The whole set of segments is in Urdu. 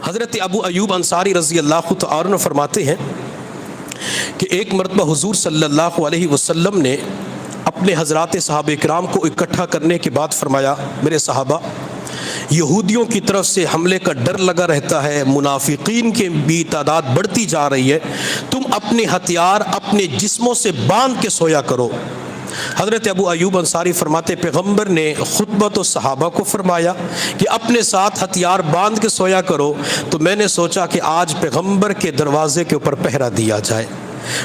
حضرت ابو ایوب انصاری رضی اللہ تعالی عنہ فرماتے ہیں کہ ایک مرتبہ حضور صلی اللہ علیہ وسلم نے اپنے حضرات صحابہ کرام کو اکٹھا کرنے کے بعد فرمایا، میرے صحابہ، یہودیوں کی طرف سے حملے کا ڈر لگا رہتا ہے، منافقین کی بھی تعداد بڑھتی جا رہی ہے، تم اپنے ہتھیار اپنے جسموں سے باندھ کے سویا کرو۔ حضرت ابو ایوب انصاری فرماتے پیغمبر نے خطبہ تو صحابہ کو فرمایا کہ اپنے ساتھ ہتھیار باندھ کے سویا کرو، تو میں نے سوچا کہ آج پیغمبر کے دروازے کے اوپر پہرا دیا جائے،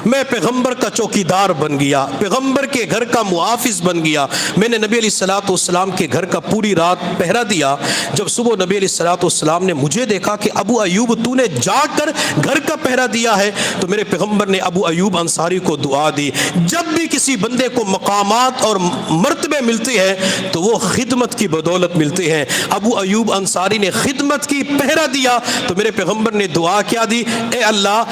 میں پیغمبر کا چوکیدار بن گیا، پیغمبر کے گھر کا محافظ بن گیا۔ میں نے نبی علیہ الصلوۃ والسلام کے گھر کا پوری رات پہرا دیا۔ جب صبح نبی علیہ الصلوۃ والسلام نے مجھے دیکھا کہ ابو ایوب تو نے جاگ کر گھر کا پہرا دیا ہے، تو میرے پیغمبر نے ابو ایوب انصاری کو دعا دی۔ جب بھی کسی بندے کو مقامات اور مرتبے ملتے ہیں تو وہ خدمت کی بدولت ملتے ہیں۔ ابو ایوب انصاری نے خدمت کی، پہرا دیا، تو میرے پیغمبر نے دعا کیا دی، اے اللہ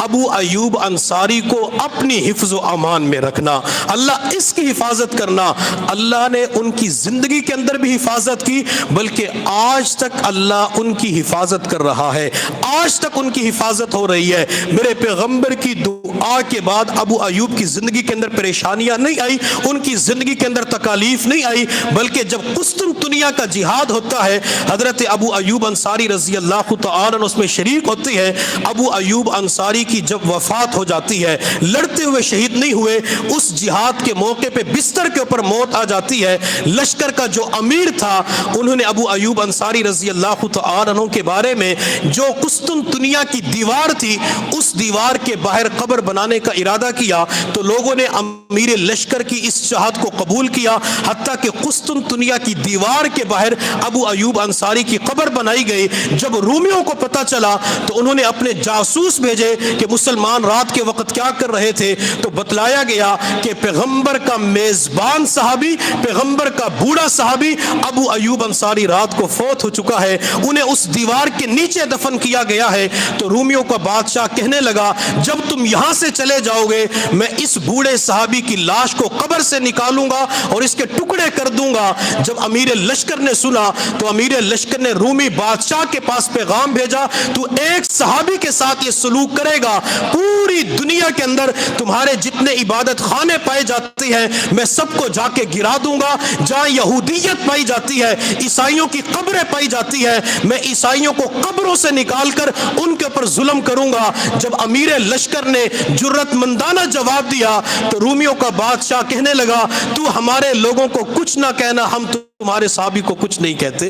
ابو ایوب انصاری کو اپنی حفظ و امان میں رکھنا، اللہ اس کی حفاظت کرنا۔ اللہ نے ان کی زندگی کے اندر بھی حفاظت کی، بلکہ آج تک اللہ ان کی حفاظت کر رہا ہے، آج تک ان کی حفاظت ہو رہی ہے۔ میرے پیغمبر کی دعا کے بعد ابو ایوب کی زندگی کے اندر پریشانیاں نہیں آئی، ان کی زندگی کے اندر تکالیف نہیں آئی، بلکہ جب قسطنطنیہ کا جہاد ہوتا ہے، حضرت ابو ایوب انصاری رضی اللہ تعالی عنہ اس میں شریک ہوتے ہیں۔ ابو ایوب انصاری کی جب وفات ہو جاتی ہے، لڑتے ہوئے شہید نہیں ہوئے، اس جہاد کے موقع پہ بستر کے اوپر موت آ جاتی ہے۔ لشکر کا جو امیر تھا، انہوں نے ابو ایوب انصاری رضی اللہ تعالی عنہ کے بارے میں جو قسطنطنیہ کی دیوار تھی، اس دیوار کے باہر قبر بنانے کا ارادہ کیا، تو لوگوں نے امیر لشکر کی اس چاہت کو قبول کیا، حتیٰ کہ قسطنطنیہ کی دیوار کے باہر ابو ایوب انصاری کی قبر بنائی گئی۔ جب رومیوں کو پتہ چلا تو انہوں نے اپنے جاسوس بھیجے کہ مسلمان رات کے وقت کیا کر رہے تھے، تو بتلایا گیا کہ پیغمبر کا میزبان صحابی، پیغمبر کا بوڑھا صحابی ابو ایوب انصاری رات کو فوت ہو چکا ہے، انہیں اس دیوار کے نیچے دفن کیا گیا ہے۔ تو رومیوں کا بادشاہ کہنے لگا، جب تم یہاں سے چلے جاؤ گے، میں اس بوڑھے صحابی کی لاش کو قبر سے نکالوں گا اور اس کے ٹکڑے کر دوں گا۔ جب امیر لشکر نے سنا تو امیر لشکر نے رومی بادشاہ کے پاس پیغام بھیجا، تو ایک صحابی کے ساتھ یہ سلوک کرے گا، پوری دنیا کے اندر تمہارے جتنے عبادت خانے پائے جاتے ہیں میں سب کو جا کے گرا دوں گا۔ جہاں یہودیت پائی جاتی ہے، عیسائیوں کی قبریں پائی جاتی ہے، میں عیسائیوں کو قبروں سے نکال کر ان کے اوپر ظلم کروں گا۔ جب امیر لشکر نے جرأت مندانہ جواب دیا تو رومیوں کا بادشاہ کہنے لگا، تو ہمارے لوگوں کو کچھ نہ کہنا، ہم تمہارے صحابی کو کچھ نہیں کہتے۔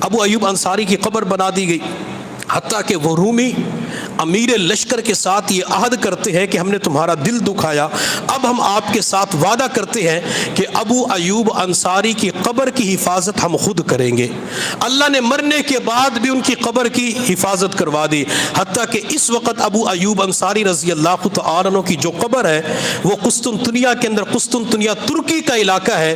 ابو ایوب انصاری کی قبر بنا دی گئی، حتیٰ کہ وہ رومی امیر لشکر کے ساتھ یہ عہد کرتے ہیں کہ ہم نے تمہارا دل دکھایا، اب ہم آپ کے ساتھ وعدہ کرتے ہیں کہ ابو ایوب انصاری کی قبر کی حفاظت ہم خود کریں گے۔ اللہ نے مرنے کے بعد بھی ان کی قبر کی حفاظت کروا دی، حتیٰ کہ اس وقت ابو ایوب انصاری رضی اللہ تعالی عنہ کی جو قبر ہے وہ قسطنطنیہ کے اندر، قسطنطنیہ ترکی کا علاقہ ہے،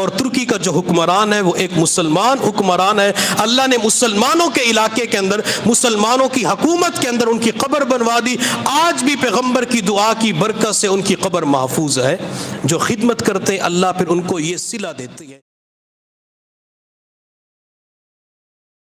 اور ترکی کا جو حکمران ہے وہ ایک مسلمان حکمران ہے۔ اللہ نے مسلمانوں کے علاقے کے اندر، مسلمانوں کی حکومت کے اندر ان کی قبر بنوا دی۔ آج بھی پیغمبر کی دعا کی برکت سے ان کی قبر محفوظ ہے۔ جو خدمت کرتے ہیں اللہ پھر ان کو یہ صلہ دیتے ہیں۔